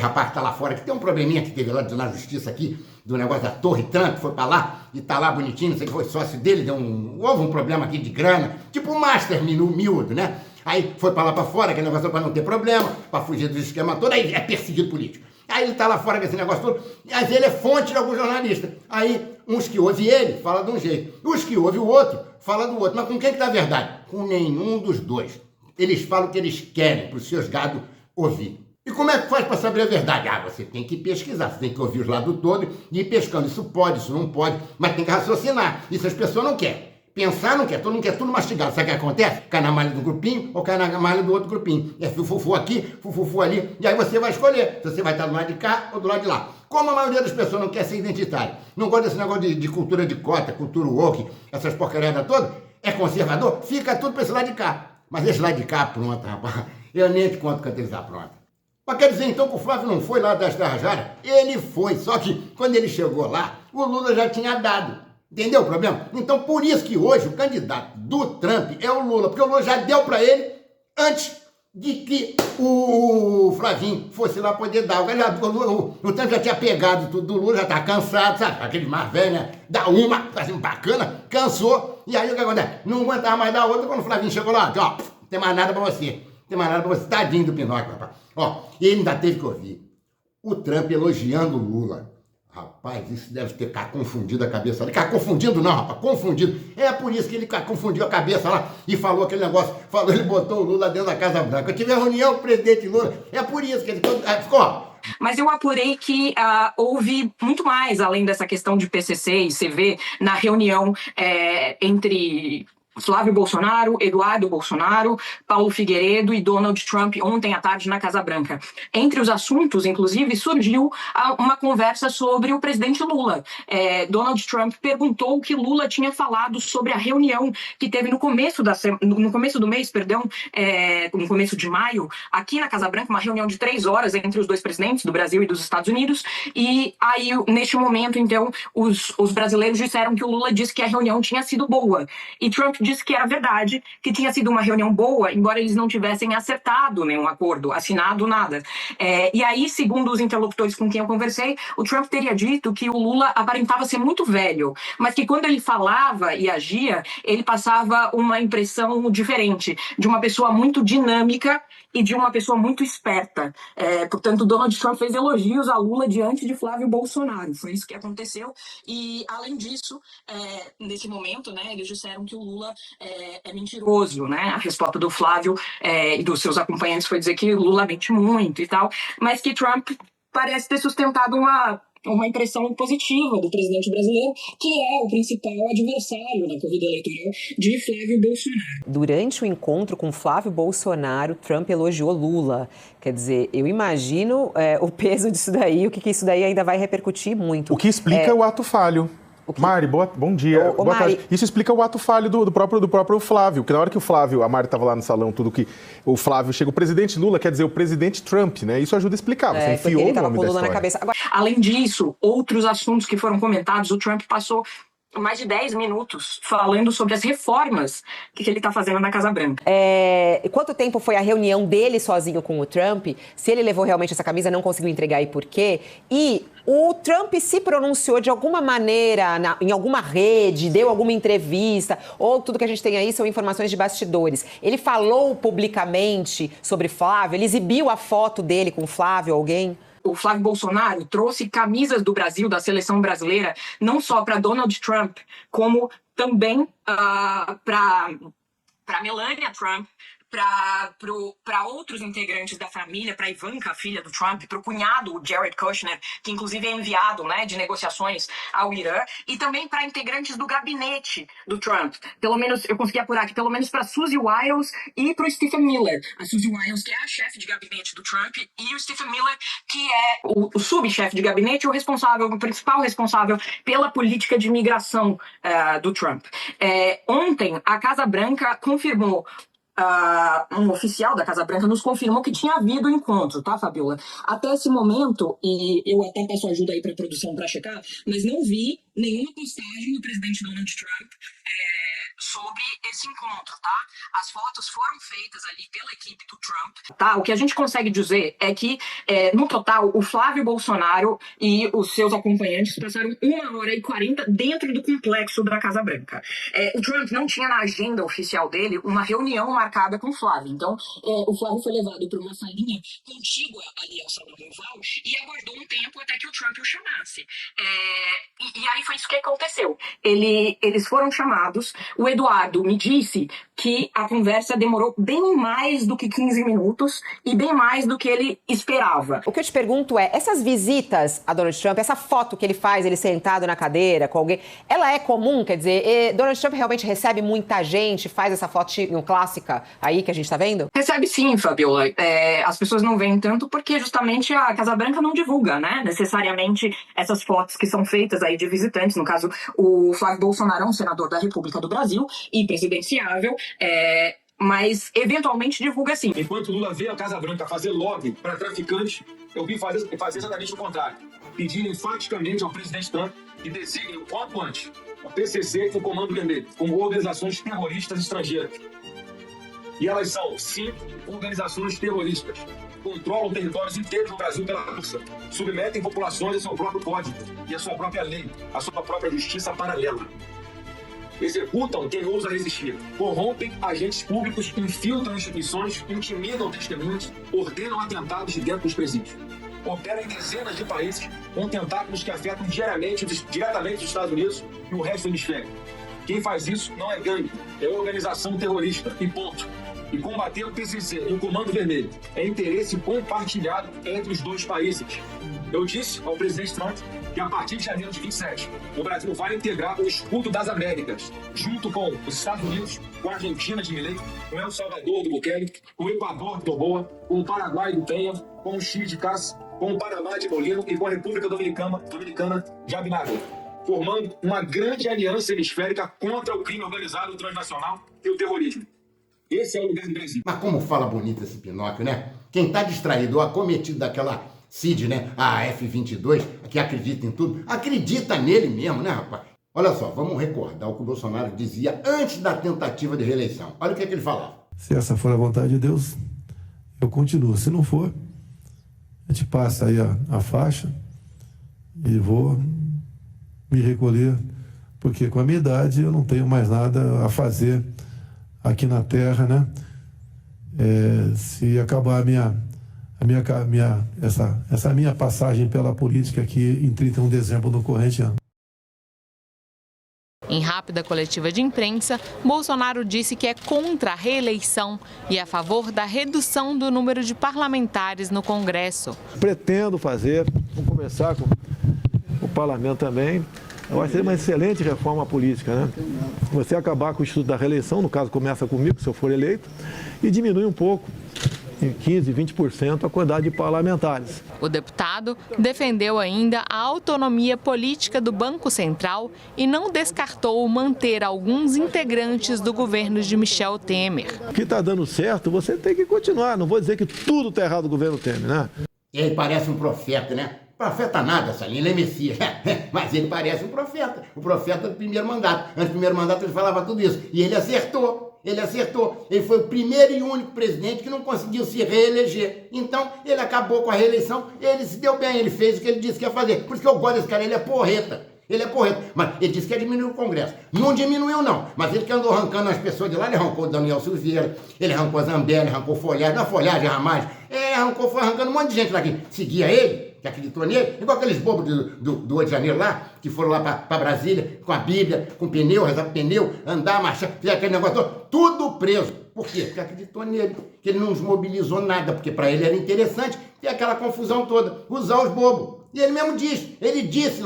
rapaz que tá lá fora, que tem um probleminha que teve lá na justiça aqui, do negócio da Torre Trump, foi pra lá e tá lá bonitinho, não sei que foi sócio dele, houve um problema aqui de grana, tipo um master miúdo, né? Aí foi para lá para fora, aquele negócio para não ter problema, para fugir do esquema todo, aí é perseguido político. Aí ele tá lá fora com esse negócio todo, mas ele é fonte de alguns jornalistas. Aí, uns que ouvem ele, fala de um jeito. Os que ouvem o outro, fala do outro. Mas com quem que dá a verdade? Com nenhum dos dois. Eles falam o que eles querem para os seus gados ouvir. E como é que faz para saber a verdade? Ah, você tem que pesquisar, você tem que ouvir os lados todos e ir pescando. Isso pode, isso não pode, mas tem que raciocinar. Isso as pessoas não querem. Pensar não quer, todo mundo quer tudo mastigado. Sabe o que acontece? Cai na malha do grupinho ou cai na malha do outro grupinho. É fufufu aqui, fufufu ali, e aí você vai escolher se você vai estar do lado de cá ou do lado de lá. Como a maioria das pessoas não quer ser identitária, não gosta desse negócio de cultura de cota, cultura woke, essas porcariadas todas, é conservador, fica tudo para esse lado de cá. Mas esse lado de cá, pronto, rapaz, eu nem te conto quando ele está pronto. Mas quer dizer então que o Flávio não foi lá das Tabajara? Ele foi, só que quando ele chegou lá, o Lula já tinha dado. Entendeu o problema? Então, por isso que hoje o candidato do Trump é o Lula, porque o Lula já deu para ele antes de que o Flavinho fosse lá poder dar. O Trump já tinha pegado tudo do Lula, já tá cansado, sabe? Aquele mais velho, né? Dá uma, assim, bacana, cansou, e aí o que acontece? Não aguentava mais dar outra, quando o Flavinho chegou lá, ó, não tem mais nada para você, não tem mais nada para você, tadinho do Pinóquio, rapaz. Ó, e ele ainda teve que ouvir o Trump elogiando o Lula. Rapaz, isso deve ter confundido a cabeça dele. Confundido não, rapaz, confundido. É por isso que ele confundiu a cabeça lá e falou aquele negócio. Falou, ele botou o Lula dentro da Casa Branca. Eu tive a reunião com o presidente Lula. É por isso que ele ficou. Mas eu apurei que houve muito mais, além dessa questão de PCC e CV, na reunião entre Flávio Bolsonaro, Eduardo Bolsonaro, Paulo Figueiredo e Donald Trump ontem à tarde na Casa Branca. Entre os assuntos, inclusive, surgiu uma conversa sobre o presidente Lula. Donald Trump perguntou o que Lula tinha falado sobre a reunião que teve no começo do mês, no começo de maio, aqui na Casa Branca, uma reunião de 3 horas entre os dois presidentes do Brasil e dos Estados Unidos. E aí, neste momento, então, os brasileiros disseram que o Lula disse que a reunião tinha sido boa. E Trump disse que era verdade, que tinha sido uma reunião boa, embora eles não tivessem acertado nenhum acordo, assinado nada. E aí, segundo os interlocutores com quem eu conversei, o Trump teria dito que o Lula aparentava ser muito velho, mas que quando ele falava e agia, ele passava uma impressão diferente, de uma pessoa muito dinâmica e de uma pessoa muito esperta. Portanto, Donald Trump fez elogios a Lula diante de Flávio Bolsonaro. Foi isso que aconteceu. E, além disso, nesse momento, né, eles disseram que o Lula é mentiroso, né? A resposta do Flávio e dos seus acompanhantes foi dizer que o Lula mente muito e tal, mas que Trump parece ter sustentado uma impressão positiva do presidente brasileiro, que é o principal adversário na corrida eleitoral de Flávio Bolsonaro. Durante o encontro com Flávio Bolsonaro, Trump elogiou Lula. Quer dizer, eu imagino o peso disso daí, o que isso daí ainda vai repercutir muito. O que explica o ato falho. Mari, bom dia. Boa Mari. tarde. Isso explica o ato falho do próprio Flávio, porque na hora que a Mari estava lá no salão, tudo que o Flávio chega, o presidente Lula quer dizer o presidente Trump, né? Isso ajuda a explicar, você enfiou o nome da história. Na cabeça. Agora... Além disso, outros assuntos que foram comentados, o Trump passou mais de 10 minutos falando sobre as reformas que ele está fazendo na Casa Branca. Quanto tempo foi a reunião dele sozinho com o Trump? Se ele levou realmente essa camisa, não conseguiu entregar e por quê? E o Trump se pronunciou de alguma maneira em alguma rede, deu alguma entrevista, ou tudo que a gente tem aí são informações de bastidores. Ele falou publicamente sobre Flávio? Ele exibiu a foto dele com Flávio, alguém? O Flávio Bolsonaro trouxe camisas do Brasil, da seleção brasileira, não só para Donald Trump, como também para Melania Trump, para outros integrantes da família, para Ivanka, a filha do Trump, para o cunhado, o Jared Kushner, que inclusive é enviado, né, de negociações ao Irã, e também para integrantes do gabinete do Trump. Pelo menos, eu consegui apurar aqui, pelo menos para Suzy Wiles e para o Stephen Miller. A Suzy Wiles, que é a chefe de gabinete do Trump, e o Stephen Miller, que é o subchefe de gabinete, o principal responsável pela política de imigração do Trump. Ontem, a Casa Branca confirmou, um oficial da Casa Branca nos confirmou que tinha havido encontro, tá, Fabiola? Até esse momento, e eu até peço ajuda aí para a produção para checar, mas não vi nenhuma postagem do presidente Donald Trump sobre esse encontro, tá? As fotos foram feitas ali pela equipe do Trump, tá? O que a gente consegue dizer é que, no total, o Flávio Bolsonaro e os seus acompanhantes passaram 1h40 dentro do complexo da Casa Branca. O Trump não tinha na agenda oficial dele uma reunião marcada com o Flávio, então o Flávio foi levado para uma salinha contígua ali ao Salão Oval e aguardou um tempo até que o Trump o chamasse. E aí foi isso que aconteceu. Eles foram chamados. O Eduardo me disse que a conversa demorou bem mais do que 15 minutos e bem mais do que ele esperava. O que eu te pergunto é, essas visitas a Donald Trump, essa foto que ele faz, ele sentado na cadeira com alguém, ela é comum? Quer dizer, Donald Trump realmente recebe muita gente, faz essa fotinho clássica aí que a gente tá vendo? Recebe sim, Fabiola. As pessoas não veem tanto porque justamente a Casa Branca não divulga, né, necessariamente essas fotos que são feitas aí de visitantes. No caso, o Flávio Bolsonaro é um senador da República do Brasil e presidenciável, mas eventualmente divulga sim. Enquanto Lula veio à Casa Branca fazer lobby para traficantes, eu vim fazer exatamente o contrário. Pedindo enfaticamente ao presidente Trump que designe o quanto antes o PCC e o Comando Vermelho como organizações terroristas estrangeiras. E elas são, sim, organizações terroristas. Controlam territórios inteiros do Brasil pela força. Submetem populações ao seu próprio código e à sua própria lei, à sua própria justiça paralela. Executam quem ousa resistir. Corrompem agentes públicos, infiltram instituições, intimidam testemunhas, ordenam atentados de dentro dos presídios. Operam em dezenas de países com tentáculos que afetam diretamente os Estados Unidos e o resto do hemisfério. Quem faz isso não é gangue, é organização terrorista, e ponto. E combater o PCC e o Comando Vermelho é interesse compartilhado entre os dois países. Eu disse ao presidente Trump que a partir de janeiro de 27, o Brasil vai integrar o escudo das Américas, junto com os Estados Unidos, com a Argentina de Milei, com El Salvador do Bukele, com o Equador de Noboa, com o Paraguai do Penha, com o Chile de Cássio, com o Panamá de Molino e com a República Dominicana de Abinader, formando uma grande aliança hemisférica contra o crime organizado transnacional e o terrorismo. Esse é o lugar do Brasil. Mas como fala bonito esse Pinóquio, né? Quem tá distraído ou acometido daquela CID, né? A F-22, que acredita em tudo, acredita nele mesmo, né, rapaz? Olha só, vamos recordar o que o Bolsonaro dizia antes da tentativa de reeleição. Olha o que ele falava. Se essa for a vontade de Deus, eu continuo. Se não for, a gente passa aí a faixa e vou me recolher, porque com a minha idade eu não tenho mais nada a fazer aqui na Terra, né? Se acabar essa minha passagem pela política aqui em 31 de dezembro do corrente ano. Em rápida coletiva de imprensa, Bolsonaro disse que é contra a reeleição e a favor da redução do número de parlamentares no Congresso. Pretendo fazer, vamos conversar com o parlamento também. Eu acho que é uma excelente reforma política, né? Você acabar com o instituto da reeleição, no caso começa comigo, se eu for eleito, e diminui um pouco, em 15%, 20%, a quantidade de parlamentares. O deputado defendeu ainda a autonomia política do Banco Central e não descartou manter alguns integrantes do governo de Michel Temer. O que está dando certo, você tem que continuar. Não vou dizer que tudo está errado do governo Temer, né? E ele parece um profeta, né? Profeta nada, Salinho, ele é Messias. Mas ele parece um profeta. O profeta do primeiro mandato. Antes do primeiro mandato ele falava tudo isso. E ele acertou. Ele foi o primeiro e único presidente que não conseguiu se reeleger. Então, ele acabou com a reeleição, ele se deu bem, ele fez o que ele disse que ia fazer. Por isso que eu gosto desse cara, ele é porreta. Mas ele disse que ia diminuir o Congresso. Não diminuiu, não. Mas ele que andou arrancando as pessoas de lá, ele arrancou o Daniel Silveira, ele arrancou a Zambelli, arrancou Folhagem, não a Folhagem jamais. Foi arrancando um monte de gente lá que seguia ele, que acreditou nele, igual aqueles bobos do 8 de janeiro lá, que foram lá pra Brasília, com a Bíblia, com pneu, rezar pneu, andar, marchar, fizer aquele negócio todo, tudo preso. Por quê? Porque acreditou nele, que ele não desmobilizou nada, porque para ele era interessante ter aquela confusão toda, usar os bobos. E ele mesmo disse, ele disse,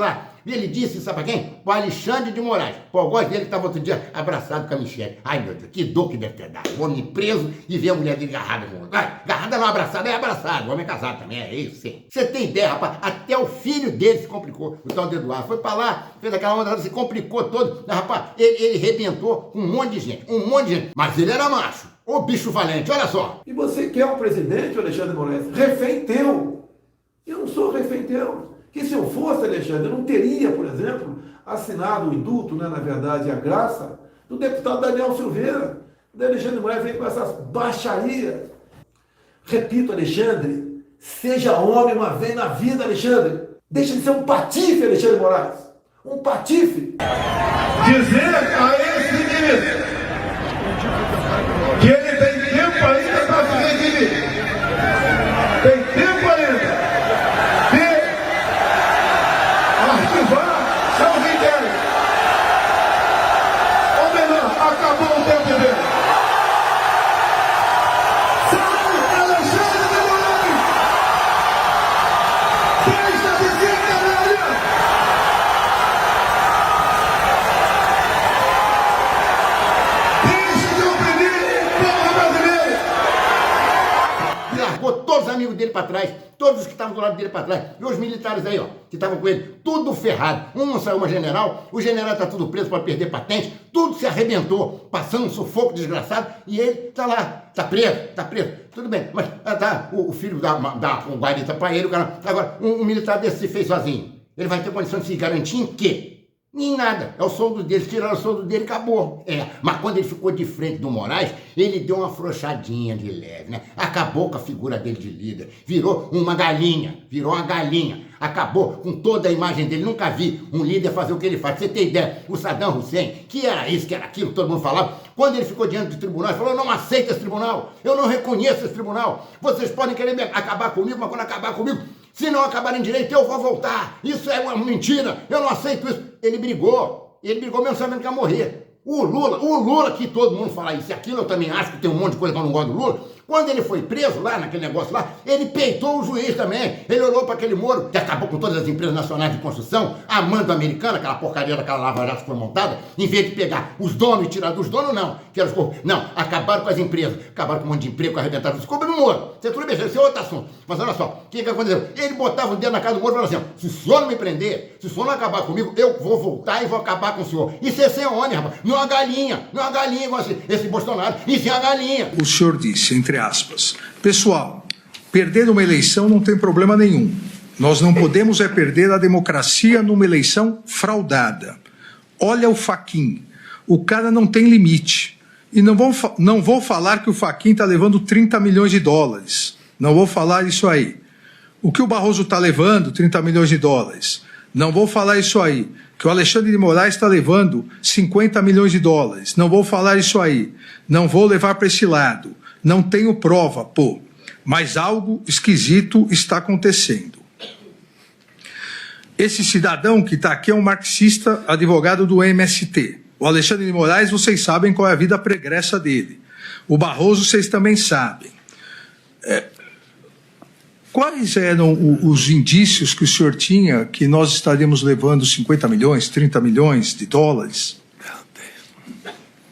sabe pra quem? O Alexandre de Moraes. Pô, eu gosto dele que estava outro dia abraçado com a Michelle. Ai, meu Deus, que dor que deve ter dado. O homem preso e ver a mulher dele agarrada com o outro. Agarrada não, abraçada é abraçado. O homem é casado também, é isso, sim. Você tem ideia, rapaz? Até o filho dele se complicou, o tal do Eduardo. Foi pra lá, fez aquela onda, se complicou todo. Mas, rapaz, ele rebentou com um monte de gente. Mas ele era macho. Ô bicho valente, olha só. E você quer um presidente, Alexandre Moraes, refém teu. Eu não sou refém teu. Que se eu fosse, Alexandre, eu não teria, por exemplo, assinado o indulto, né, na verdade, a graça, do deputado Daniel Silveira. O Alexandre de Moraes vem com essas baixarias. Repito, Alexandre, seja homem uma vez na vida, Alexandre. Deixa de ser um patife, Alexandre de Moraes. Um patife. Dizer a esse ministro que ele tem tempo ainda para se redimir. Tem tempo ainda de arquivar seus inquéritos. Ou melhor, acabou o tempo dele. Sai, Alexandre de Moraes! Deixa de ser canalha! Deixa de oprimir o povo brasileiro! E largou todos os amigos dele para trás, todos os que estavam do lado dele para trás, e os militares aí, ó, que estavam com ele, tudo ferrado. Um saiu uma general, o general tá tudo preso para perder patente, tudo se arrebentou, passando um sufoco desgraçado, e ele tá lá, tá preso, tudo bem, mas tá, o filho dá um guarita para ele, o cara, agora, um militar desse se fez sozinho, ele vai ter condição de se garantir em quê? Nem nada, é o soldo dele, tiraram o soldo dele e acabou. Mas quando ele ficou de frente do Moraes, ele deu uma afrouxadinha de leve, né? Acabou com a figura dele de líder, virou uma galinha, acabou com toda a imagem dele. Nunca vi um líder fazer o que ele faz. Pra você ter ideia, o Saddam Hussein, que era isso, que era aquilo, todo mundo falava, quando ele ficou diante do tribunal, ele falou: eu não aceito esse tribunal, eu não reconheço esse tribunal, vocês podem querer acabar comigo, mas quando acabar comigo, se não acabarem direito, eu vou voltar. Isso é uma mentira, eu não aceito isso. Ele brigou mesmo sabendo que ia morrer. O Lula, que todo mundo fala isso e aquilo, eu também acho que tem um monte de coisa que eu não gosto do Lula. Quando ele foi preso lá, naquele negócio lá, ele peitou o juiz também. Ele olhou para aquele Moro, que acabou com todas as empresas nacionais de construção, a mando americana, aquela porcaria daquela lava-jato que foi montada, em vez de pegar os donos e tirar dos donos, não. Que eram os corpos. Não, acabaram com as empresas, acabaram com um monte de emprego, arrebentaram os corpos no Moro. Você tudo bem, esse é outro assunto. Mas olha só, o que aconteceu? Ele botava o dedo na cara do Moro e falava assim: se o senhor não me prender, se o senhor não acabar comigo, eu vou voltar e vou acabar com o senhor. Isso é ser homem, rapaz. Não é uma galinha igual esse Bolsonaro. Isso é uma galinha. O senhor disse, entre aspas, pessoal, perder uma eleição não tem problema nenhum. Nós não podemos perder a democracia numa eleição fraudada. Olha o Fachin. O cara não tem limite. E não vou falar que o Fachin está levando 30 milhões de dólares. Não vou falar isso aí. O que o Barroso está levando, 30 milhões de dólares. Não vou falar isso aí. Que o Alexandre de Moraes está levando 50 milhões de dólares. Não vou falar isso aí. Não vou levar para esse lado. Não tenho prova, mas algo esquisito está acontecendo. Esse cidadão que está aqui é um marxista, advogado do MST. O Alexandre de Moraes, vocês sabem qual é a vida pregressa dele. O Barroso, vocês também sabem. Quais eram os indícios que o senhor tinha que nós estaríamos levando 50 milhões, 30 milhões de dólares?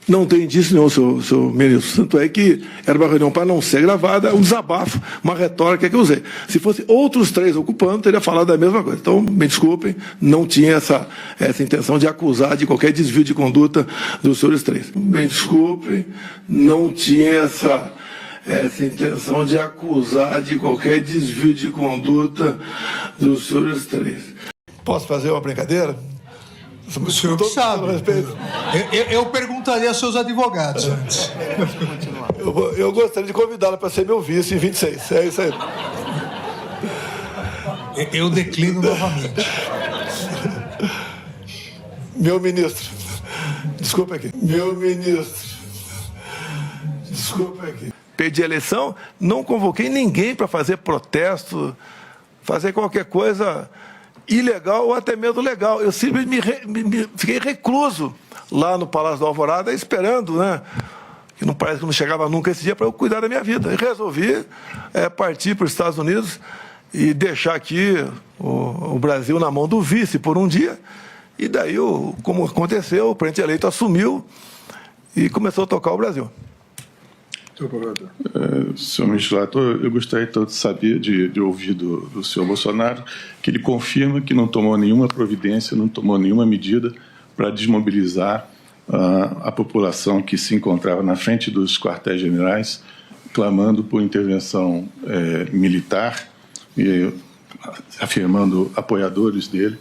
Não tem indício nenhum, senhor ministro. Tanto é que era uma reunião para não ser gravada, um desabafo, uma retórica que eu usei. Se fosse outros 3 ocupando, teria falado a mesma coisa. Então, me desculpem, não tinha essa intenção de acusar de qualquer desvio de conduta dos senhores 3. Me desculpem, não tinha essa intenção de acusar de qualquer desvio de conduta dos senhores 3. Posso fazer uma brincadeira? O senhor que sabe. Eu perguntaria aos seus advogados antes. Eu gostaria de convidá-la para ser meu vice em 26. É isso aí. Eu declino novamente. Meu ministro, desculpa aqui. Perdi a eleição, não convoquei ninguém para fazer protesto, fazer qualquer coisa ilegal ou até mesmo legal. Eu simplesmente fiquei recluso lá no Palácio da Alvorada, esperando, né? Que não parece que não chegava nunca esse dia para eu cuidar da minha vida. E resolvi partir para os Estados Unidos e deixar aqui o Brasil na mão do vice por um dia. E daí, como aconteceu, o presidente eleito assumiu e começou a tocar o Brasil. Senhor ministro relator, eu gostaria então de saber, de ouvir do senhor Bolsonaro, que ele confirma que não tomou nenhuma providência, não tomou nenhuma medida para desmobilizar a população que se encontrava na frente dos quartéis generais, clamando por intervenção militar, e afirmando apoiadores dele,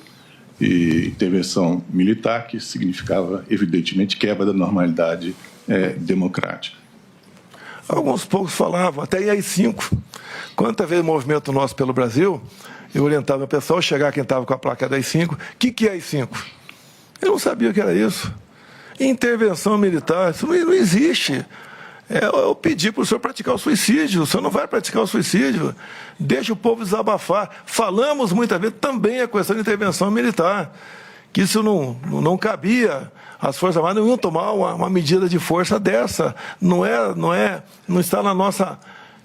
e intervenção militar, que significava, evidentemente, quebra da normalidade democrática. Alguns poucos falavam, até em AI-5. Quanta vez movimento nosso pelo Brasil, eu orientava o pessoal, chegar quem estava com a placa da AI-5, o que é AI-5? Eu não sabia o que era isso. Intervenção militar, isso não existe. Eu pedi para o senhor praticar o suicídio, o senhor não vai praticar o suicídio, deixa o povo desabafar. Falamos muitas vezes também a questão de intervenção militar, que isso não cabia. As Forças Armadas não iam tomar uma medida de força dessa. Não está na nossa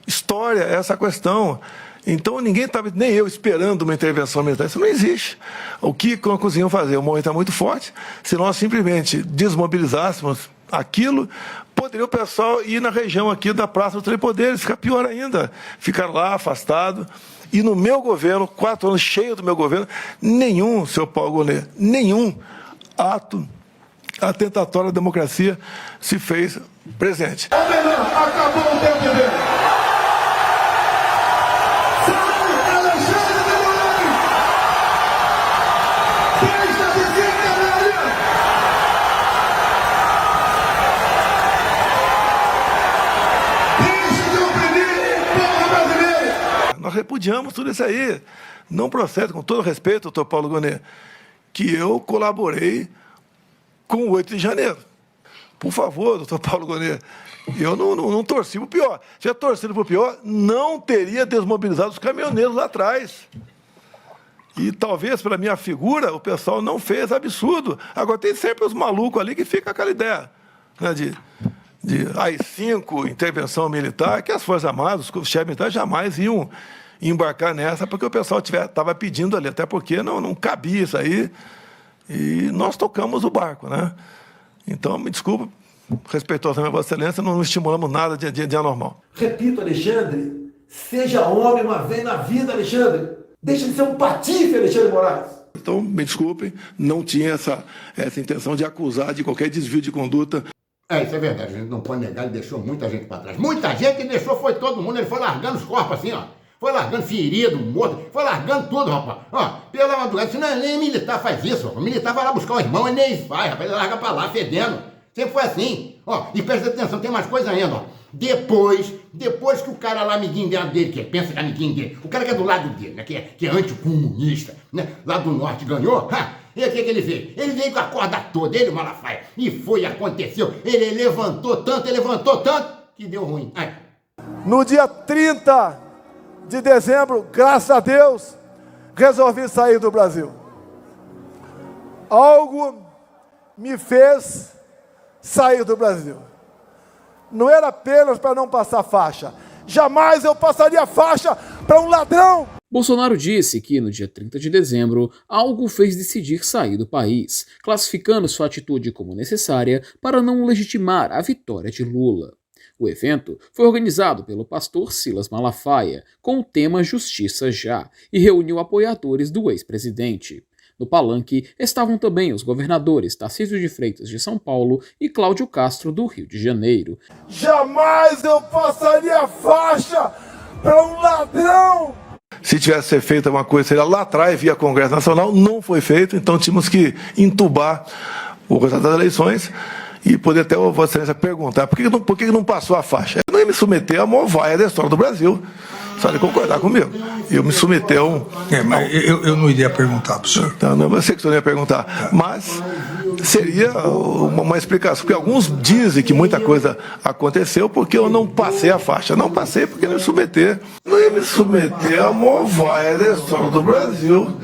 história essa questão. Então ninguém estava, nem eu, esperando uma intervenção militar. Isso não existe. O que nós conseguimos fazer? O momento é muito forte. Se nós simplesmente desmobilizássemos aquilo, poderia o pessoal ir na região aqui da Praça dos Três Poderes, ficar pior ainda, ficar lá afastado. E no meu governo, 4 anos cheio do meu governo, nenhum, senhor Paulo Gonet, nenhum ato atentatório à democracia se fez presente. Acabou o tempo dele. Sai, Alexandre de Moraes! Sexta visita na área! Deixe de oprimir o povo brasileiro! Nós repudiamos tudo isso aí. Não procede, com todo respeito, doutor Paulo Gonet, que eu colaborei com o 8 de janeiro. Por favor, doutor Paulo Gonet, eu não torci para o pior. Se tivesse torcido para o pior, não teria desmobilizado os caminhoneiros lá atrás. E talvez, pela minha figura, o pessoal não fez absurdo. Agora, tem sempre os malucos ali que ficam com aquela ideia, né, de AI-5, intervenção militar, que as Forças Armadas, os chefes militares jamais iam embarcar nessa, porque o pessoal estava pedindo ali, até porque não cabia isso aí. E nós tocamos o barco, né? Então, me desculpa, respeitosamente, Vossa Excelência, não estimulamos nada de anormal. Repito, Alexandre, seja homem uma vez na vida, Alexandre. Deixa de ser um patife, Alexandre Moraes. Então, me desculpem, não tinha essa intenção de acusar de qualquer desvio de conduta. Isso é verdade, a gente não pode negar, ele deixou muita gente para trás. Muita gente ele deixou, foi todo mundo, ele foi largando os corpos assim, ó. Foi largando ferido, morto, foi largando tudo, rapaz. Ó, pela madrugada, se não é nem militar faz isso, rapaz. O militar vai lá buscar o irmão, ele nem faz, rapaz, ele larga pra lá, fedendo. Sempre foi assim. Ó, e presta atenção, tem mais coisa ainda, ó. Depois que o cara lá, amiguinho dele, que pensa que é amiguinho dele, o cara que é do lado dele, né, que é anticomunista, né, lá do norte ganhou, e o que ele fez? Ele veio com a corda toda, ele, o Malafaia, e foi, aconteceu, ele levantou tanto, que deu ruim. No dia 30 de dezembro, graças a Deus, resolvi sair do Brasil. Algo me fez sair do Brasil. Não era apenas para não passar faixa. Jamais eu passaria faixa para um ladrão. Bolsonaro disse que, no dia 30 de dezembro, algo o fez decidir sair do país, classificando sua atitude como necessária para não legitimar a vitória de Lula. O evento foi organizado pelo pastor Silas Malafaia, com o tema Justiça Já, e reuniu apoiadores do ex-presidente. No palanque estavam também os governadores Tarcísio de Freitas de São Paulo e Cláudio Castro do Rio de Janeiro. Jamais eu passaria faixa para um ladrão! Se tivesse sido feita uma coisa, seria lá atrás, via Congresso Nacional, não foi feito, então tínhamos que entubar o resultado das eleições e poder até Vossa Excelência perguntar por que não passou a faixa. Eu não ia me submeter à maior vaia da história do Brasil. Só de concordar comigo. Eu me submeter a um... mas eu não iria perguntar para o senhor. Não, eu sei que o senhor não ia perguntar, mas seria uma explicação, porque alguns dizem que muita coisa aconteceu porque eu não passei a faixa. Não passei porque não ia me submeter. Não ia me submeter à maior vaia da história do Brasil.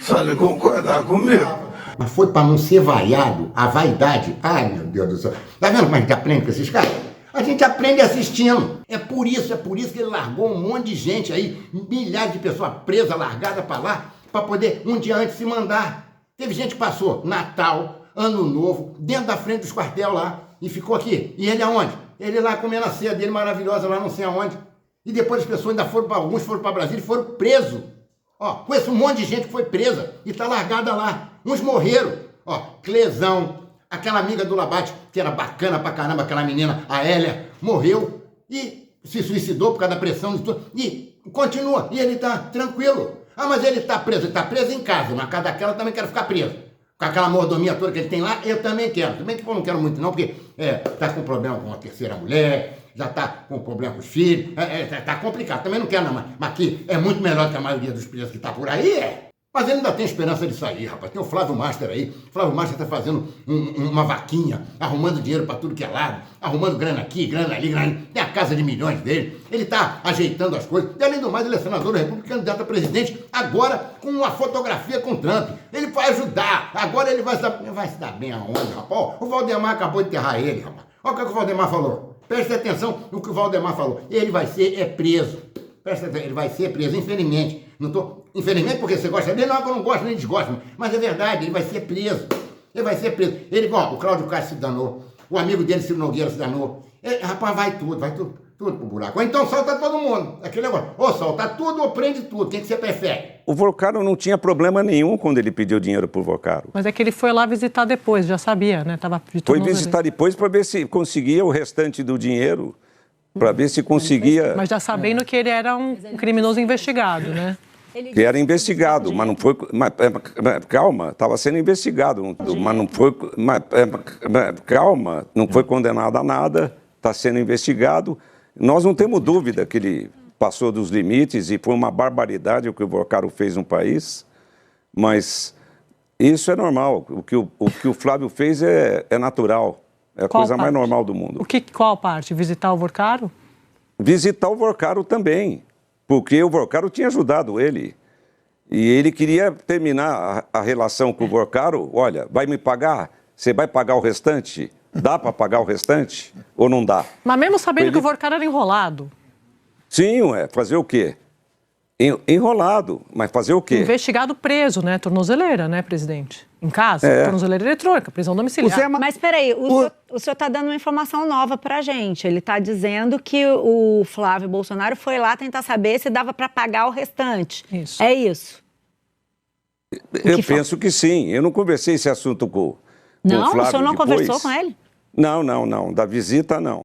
Só de concordar comigo. Mas foi para não ser vaiado, a vaidade. Ai, meu Deus do céu. Tá vendo como a gente aprende com esses caras? A gente aprende assistindo. É por isso que ele largou um monte de gente aí, milhares de pessoas presas, largadas para lá, para poder um dia antes se mandar. Teve gente que passou Natal, Ano Novo, dentro da frente dos quartel lá, e ficou aqui. E ele aonde? Ele lá comendo a ceia dele maravilhosa lá não sei aonde. E depois as pessoas ainda foram para alguns, foram para Brasília e foram presos. Ó, conheço um monte de gente que foi presa e tá largada lá. Uns morreram. Ó, Clesão, aquela amiga do Labate, que era bacana pra caramba, aquela menina, a Hélia, morreu e se suicidou por causa da pressão de tudo. E continua, e ele tá tranquilo. Ah, mas ele está preso. Ele está preso em casa. Na casa daquela eu também quero ficar preso. Com aquela mordomia toda que ele tem lá, eu também quero. Também que eu não quero muito não, porque está com problema com a terceira mulher, já está com problema com os filhos, está complicado. Também não quero não, mas aqui é muito melhor que a maioria dos presos que está por aí, Mas ele ainda tem esperança de sair, rapaz. Tem o Flávio Master aí. O Flávio Master está fazendo uma vaquinha, arrumando dinheiro para tudo que é lado, arrumando grana aqui, grana ali, grana ali. Tem a casa de milhões dele. Ele está ajeitando as coisas. E além do mais, ele é senador da República, candidato a presidente, agora com uma fotografia com Trump. Ele vai ajudar. Agora ele vai se dar bem aonde, rapaz? Ó, o Valdemar acabou de enterrar ele, rapaz. Olha o que o Valdemar falou. Preste atenção no que o Valdemar falou. Ele vai ser preso. Presta atenção, ele vai ser preso, infelizmente. Infelizmente, porque você gosta dele, não é que eu não gosto nem desgosto, mas é verdade, ele vai ser preso. Ele vai ser preso. O Cláudio Castro se danou, o amigo dele, Ciro Nogueira, se danou. Rapaz, vai tudo pro buraco. Ou então solta todo mundo. Aquele negócio, ou solta tudo ou prende tudo. Quem que você prefere? O Vocaro não tinha problema nenhum quando ele pediu dinheiro pro Vocaro. Mas é que ele foi lá visitar depois, já sabia, né? Foi visitar depois para ver se conseguia o restante do dinheiro. Para ver se conseguia... Mas já sabendo que ele era um criminoso investigado, né? Que era investigado, mas não foi... calma, estava sendo investigado, mas não foi... calma, não foi condenado a nada, está sendo investigado. Nós não temos dúvida que ele passou dos limites e foi uma barbaridade o que o Vocaro fez no país, mas isso é normal. O que o Flávio fez é natural. É a coisa mais normal do mundo. Qual parte? Visitar o Vocaro? Visitar o Vocaro também, porque o Vocaro tinha ajudado ele. E ele queria terminar a relação com o Vocaro. Olha, vai me pagar? Você vai pagar o restante? Dá para pagar o restante ou não dá? Mas mesmo sabendo que o Vocaro era enrolado. Sim, fazer o quê? Enrolado, mas fazer o quê? Investigado preso, né? Tornozeleira, né, presidente? Em casa, tornozeleira eletrônica, prisão domiciliar. Mas peraí, o senhor está dando uma informação nova pra gente. Ele está dizendo que o Flávio Bolsonaro foi lá tentar saber se dava para pagar o restante. Isso. É isso? Eu penso que sim. Eu não conversei esse assunto com o Flávio. Não, o senhor não depois. conversou com ele? Não. Da visita, não.